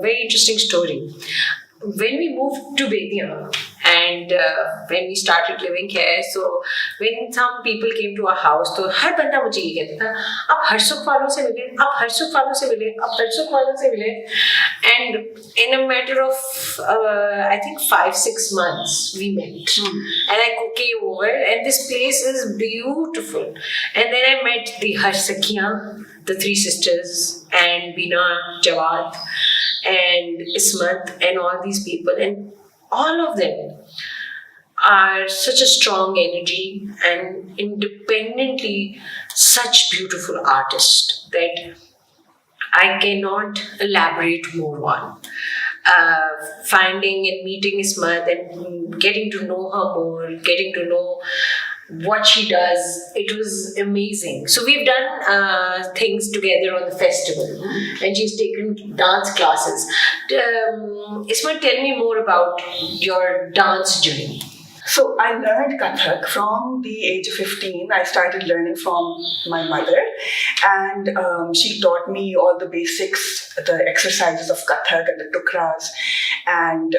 very interesting story. When we moved to Bedia and when we started living here, so when some people came to our house, तो हर बंदा मुझे ये कहता था, आप हर सुख वालों से मिले, आप हर सुख वालों से मिले, आप हर सुख वालों से मिले, and in a matter of I think 5-6 months we met, and I came over, and this place is beautiful, and then I met the Harsakiyan, the 3 sisters, and Bina, Jawad, and Ismat, and all these people, and all of them are such a strong energy and independently such beautiful artists that I cannot elaborate more on. Finding and meeting Ismat and getting to know her more, getting to know what she does, it was amazing. So we've done things together on the festival, and she's taken dance classes. Ismat, tell me more about your dance journey. So I learned Kathak from the age of 15. I started learning from my mother, and she taught me all the basics, the exercises of Kathak and the tukras, and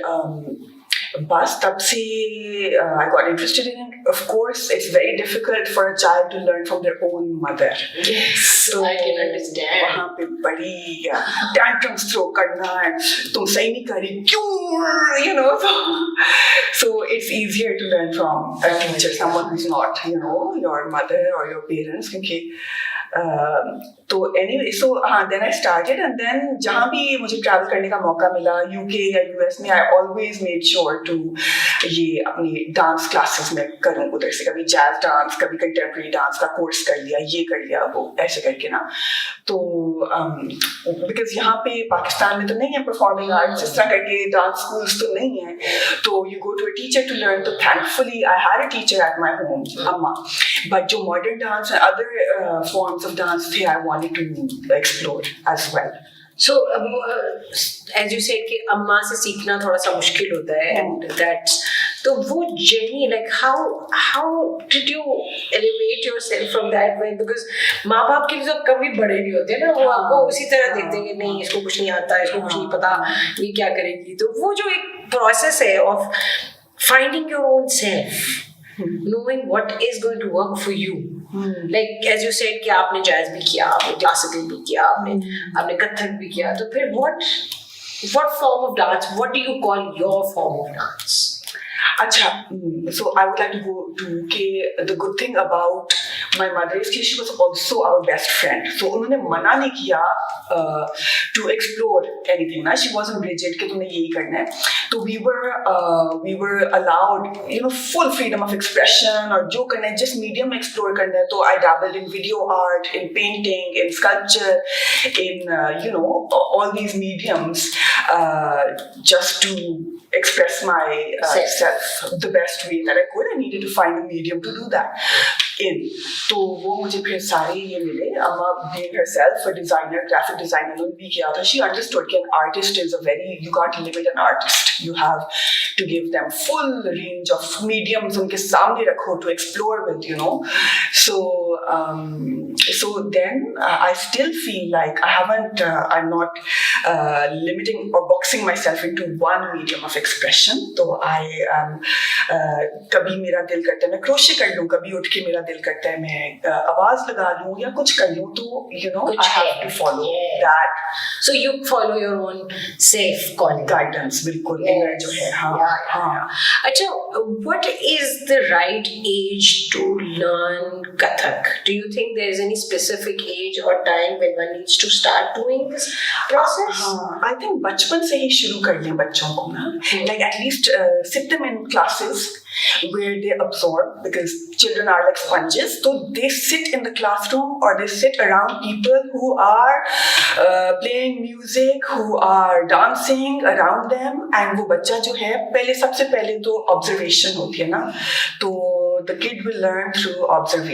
bas tab se I got interested in it. Of course, it's very difficult for a child to learn from their own mother. Yes, so I can understand. वहाँ पे बड़ी tantrums throw करना and तुम सही नहीं कर रही क्यों, you know. So it's easier to learn from a teacher, someone who's not, you know, your mother or your parents. क्योंकि तो anyway, so then I started, and then जहाँ भी मुझे travel करने का मौका मिला, UK या US में, I always made sure to ये अपनी dance classes में करूँ उधर से, कभी jazz dance, कभी contemporary dance का course कर लिया, ये कर लिया, वो ऐसे करके ना. तो because यहाँ पे पाकिस्तान में तो नहीं है performing arts, इस तरह करके dance schools तो नहीं है, तो you go to a teacher to learn. तो thankfully I had a teacher at my home, Amma. But जो modern dance and other forms of dance थे, I wanted to explore as well. So, as you said कि अम्मा से सीखना थोड़ा सा मुश्किल होता है, and that's तो वो journey, like how did you elevate yourself from that way? Because माँ बाप के लिए तो कभी बड़े नहीं होते ना, वो आपको उसी तरह देखते हैं कि नहीं इसको कुछ नहीं आता, इसको कुछ नहीं पता, ये क्या करेगी. तो वो जो एक process है of finding your own self, knowing what is going to work for you. Like as you said कि आपने jazz भी किया, आपने classical भी किया, आपने कथक भी किया, तो फिर what form of dance, what do you call your form of dance? Acha, so I would like to go to the good thing about my mother is that she was also our best friend. So उन्होंने मना नहीं किया to explore anything. ना, she wasn't rigid कि तुमने यही करना है. So we were allowed, you know, full freedom of expression और जो करना है, just medium explore करना है. So I dabbled in video art, in painting, in sculpture, in you know, all these mediums just to express my self the best way that I could. I needed to find a medium to do that in. तो वो मुझे फिर सारे ये मिले. Amma being herself a designer, graphic designer, उन्होंने भी किया था. She understood that an artist is you can't limit an artist. You have to give them full range of mediums उनके सामने रखो to explore with, you know. So then I still feel like I'm not limiting or boxing myself into one medium of expression. तो कभी मेरा दिल करता है मैं crochet कर लूँ, कभी उठ के मेरा दिल करता है मैं आवाज लगा लूँ या कुछ कर लूँ, तो you know I have to follow that. So you follow your own safe calling. Guidance, बिल्कुल inner जो है. हाँ. अच्छा, what is the right age to learn Kathak? Do you think there is any specific age or time when one needs to start doing this process? I think बचपन से ही शुरू कर लें बच्चों को ना. Like at least sit them in classes where they absorb, because children are like sponges. So they sit in the classroom or they sit around people who are playing music, who are dancing around them, and वो बच्चा जो है पहले सबसे पहले तो observation होती है ना, तो the kid will learn through observation.